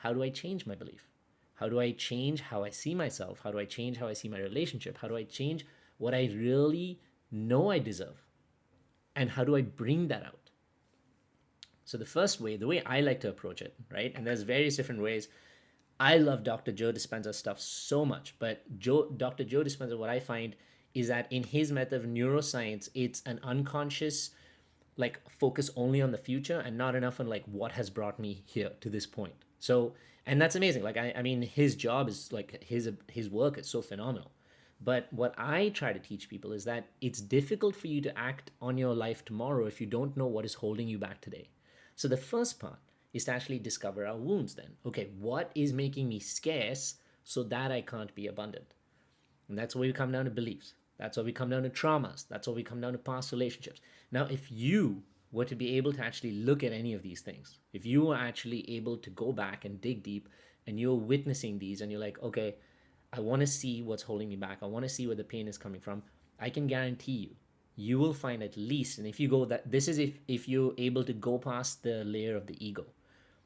how do I change my belief? How do I change how I see myself? How do I change how I see my relationship? How do I change what I really know I deserve? And how do I bring that out? So the first way, the way I like to approach it, right? And there's various different ways. I love Dr. Joe Dispenza's stuff so much, but Dr. Joe Dispenza, what I find is that in his method of neuroscience, it's an unconscious like focus only on the future and not enough on like what has brought me here to this point. So, and that's amazing. Like I mean, his job is like his work is so phenomenal. But what I try to teach people is that it's difficult for you to act on your life tomorrow if you don't know what is holding you back today. So the first part is to actually discover our wounds then. Okay, what is making me scarce so that I can't be abundant? And that's where we come down to beliefs. That's where we come down to traumas. That's where we come down to past relationships. Now, if you were to be able to actually look at any of these things, if you were actually able to go back and dig deep and you're witnessing these and you're like, okay, I want to see what's holding me back. I want to see where the pain is coming from. I can guarantee you will find at least, and if you go that, this is if you're able to go past the layer of the ego,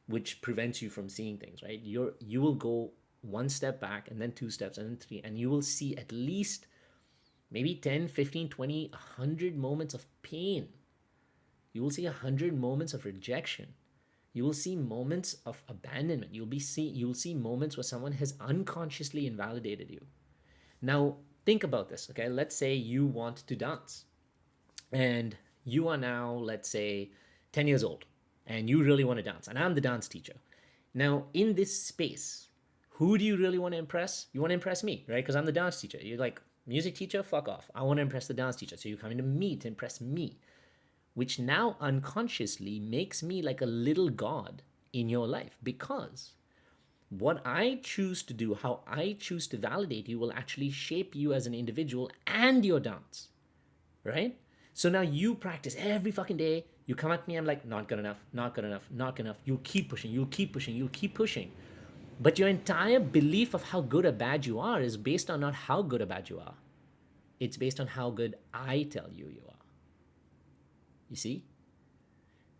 which prevents you from seeing things, right? You will go one step back and then two steps and then three, and you will see at least maybe 10, 15, 20, 100 moments of pain. You will see 100 moments of rejection. You will see moments of abandonment. You'll see moments where someone has unconsciously invalidated you. Now, think about this, okay? Let's say you want to dance and you are now, let's say, 10 years old and you really want to dance, and I'm the dance teacher. Now, in this space, who do you really want to impress? You want to impress me, right? Because I'm the dance teacher. You're like, music teacher, fuck off. I want to impress the dance teacher. So you're coming to me to impress me, which now unconsciously makes me like a little god in your life, because what I choose to do, how I choose to validate you, will actually shape you as an individual and your dance, right? So now you practice every fucking day. You come at me, I'm like, not good enough, not good enough, not good enough. You'll keep pushing, you'll keep pushing, you'll keep pushing. But your entire belief of how good or bad you are is based on not how good or bad you are. It's based on how good I tell you you are. You see?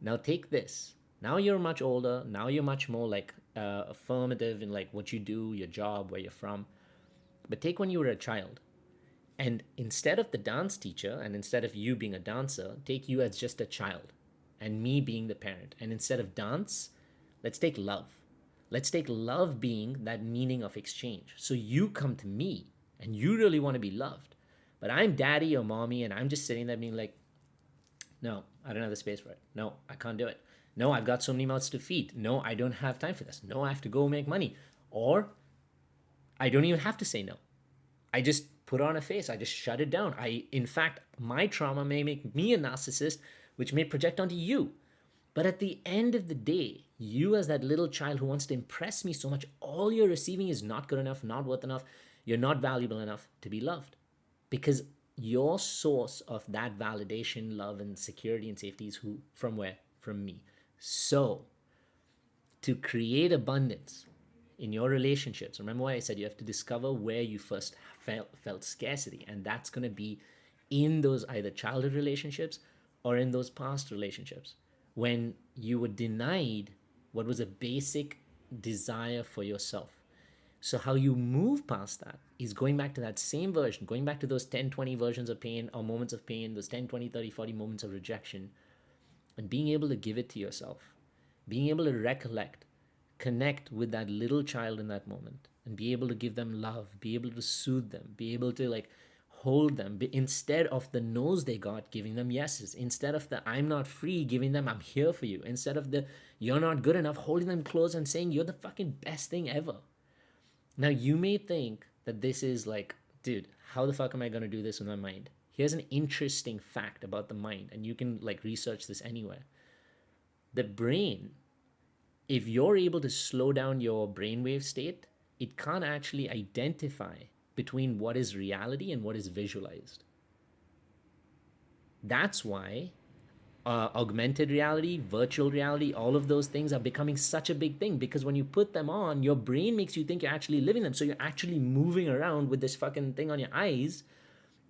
Now take this. Now you're much older. Now you're much more like affirmative in like what you do, your job, where you're from. But take when you were a child. And instead of the dance teacher and instead of you being a dancer, take you as just a child and me being the parent. And instead of dance, let's take love. Let's take love being that meaning of exchange. So you come to me and you really want to be loved. But I'm daddy or mommy and I'm just sitting there being like, no, I don't have the space for it. No, I can't do it. No, I've got so many mouths to feed. No, I don't have time for this. No, I have to go make money. Or I don't even have to say no. I just put on a face. I just shut it down. In fact, my trauma may make me a narcissist, which may project onto you. But at the end of the day, you as that little child who wants to impress me so much, all you're receiving is not good enough, not worth enough. You're not valuable enough to be loved. Because your source of that validation, love, and security and safety is who? From where? From me. So, to create abundance in your relationships, remember why I said you have to discover where you first felt scarcity. And that's going to be in those either childhood relationships or in those past relationships when you were denied what was a basic desire for yourself. So how you move past that is going back to that same version, going back to those 10, 20 versions of pain or moments of pain, those 10, 20, 30, 40 moments of rejection, and being able to give it to yourself, being able to recollect, connect with that little child in that moment, and be able to give them love, be able to soothe them, be able to like hold them, instead of the no's they got, giving them yeses, instead of the I'm not free, giving them I'm here for you, instead of the you're not good enough, holding them close and saying you're the fucking best thing ever. Now, you may think that this is like, dude, how the fuck am I going to do this with my mind? Here's an interesting fact about the mind, and you can like research this anywhere. The brain, if you're able to slow down your brainwave state, it can't actually identify between what is reality and what is visualized. That's why augmented reality, virtual reality, all of those things are becoming such a big thing, because when you put them on, your brain makes you think you're actually living them. So you're actually moving around with this fucking thing on your eyes,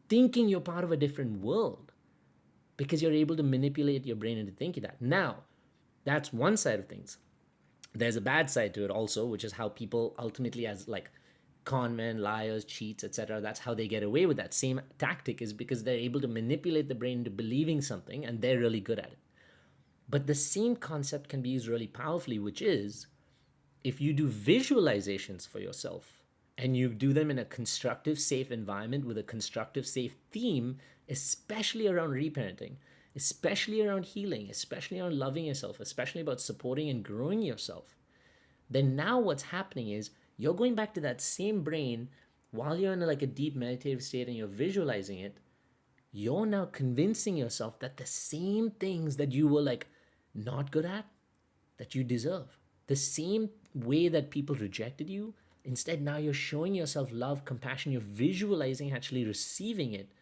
thinking you're part of a different world, because you're able to manipulate your brain into thinking that. Now, that's one side of things. There's a bad side to it also, which is how people ultimately, as like con men, liars, cheats, etc., that's how they get away with that same tactic, is because they're able to manipulate the brain into believing something and they're really good at it. But the same concept can be used really powerfully, which is if you do visualizations for yourself and you do them in a constructive, safe environment with a constructive, safe theme, especially around reparenting, especially around healing, especially around loving yourself, especially about supporting and growing yourself, then now what's happening is you're going back to that same brain while you're in like a deep meditative state and you're visualizing it. You're now convincing yourself that the same things that you were like not good at, that you deserve. The same way that people rejected you, instead now you're showing yourself love, compassion, you're visualizing actually receiving it.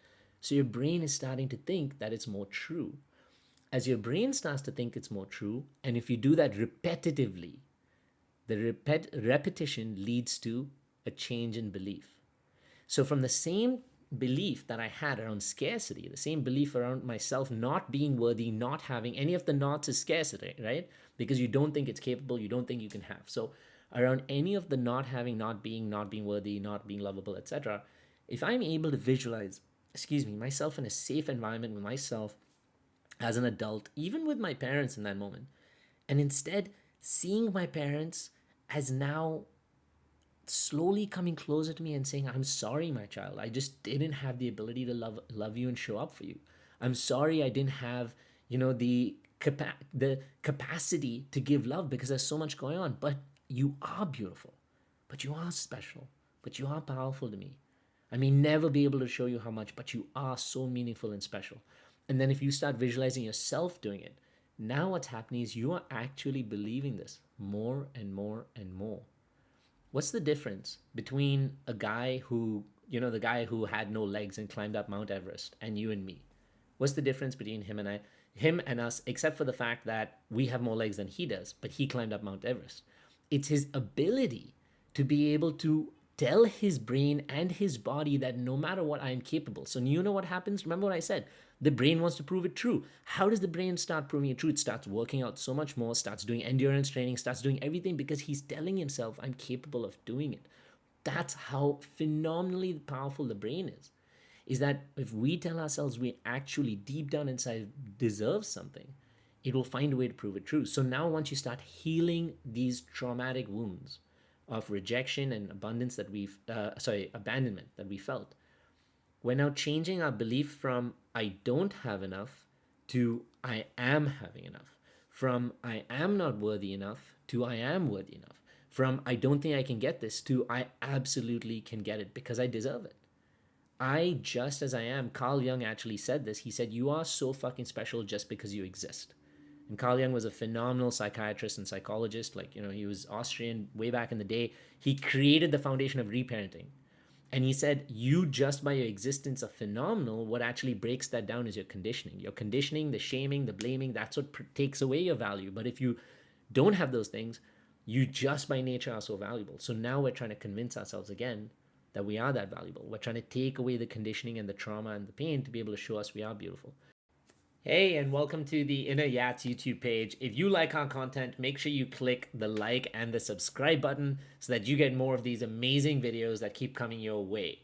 So your brain is starting to think that it's more true. As your brain starts to think it's more true, and if you do that repetitively, the repetition leads to a change in belief. So, from the same belief that I had around scarcity, the same belief around myself not being worthy, not having any of the nots is scarcity, right? Because you don't think it's capable, you don't think you can have. So, around any of the not having, not being worthy, not being lovable, etc., if I'm able to visualize, myself in a safe environment with myself as an adult, even with my parents in that moment, and instead seeing my parents as now slowly coming closer to me and saying, I'm sorry, my child. I just didn't have the ability to love you and show up for you. I'm sorry I didn't have, the capacity to give love because there's so much going on. But you are beautiful. But you are special. But you are powerful to me. I may never be able to show you how much, but you are so meaningful and special. And then if you start visualizing yourself doing it, now what's happening is you are actually believing this more and more and more. What's the difference between a guy who, the guy who had no legs and climbed up Mount Everest, and you and me? What's the difference between him and us, except for the fact that we have more legs than he does, but he climbed up Mount Everest? It's his ability to be able to tell his brain and his body that no matter what, I am capable. So you know what happens? Remember what I said? The brain wants to prove it true. How does the brain start proving it true? It starts working out so much more, starts doing endurance training, starts doing everything because he's telling himself, I'm capable of doing it. That's how phenomenally powerful the brain is. Is that if we tell ourselves we actually deep down inside deserve something, it will find a way to prove it true. So now once you start healing these traumatic wounds of rejection and abandonment that we felt, we're now changing our belief from I don't have enough to I am having enough. From I am not worthy enough to I am worthy enough. From I don't think I can get this to I absolutely can get it because I deserve it. I just as I am. Carl Jung actually said this. He said, you are so fucking special just because you exist. And Carl Jung was a phenomenal psychiatrist and psychologist. Like, he was Austrian way back in the day. He created the foundation of reparenting. And he said, you just by your existence are phenomenal. What actually breaks that down is your conditioning. Your conditioning, the shaming, the blaming, that's what takes away your value. But if you don't have those things, you just by nature are so valuable. So now we're trying to convince ourselves again that we are that valuable. We're trying to take away the conditioning and the trauma and the pain to be able to show us we are beautiful. Hey, and welcome to the Inner Yats YouTube page. If you like our content, make sure you click the like and the subscribe button so that you get more of these amazing videos that keep coming your way.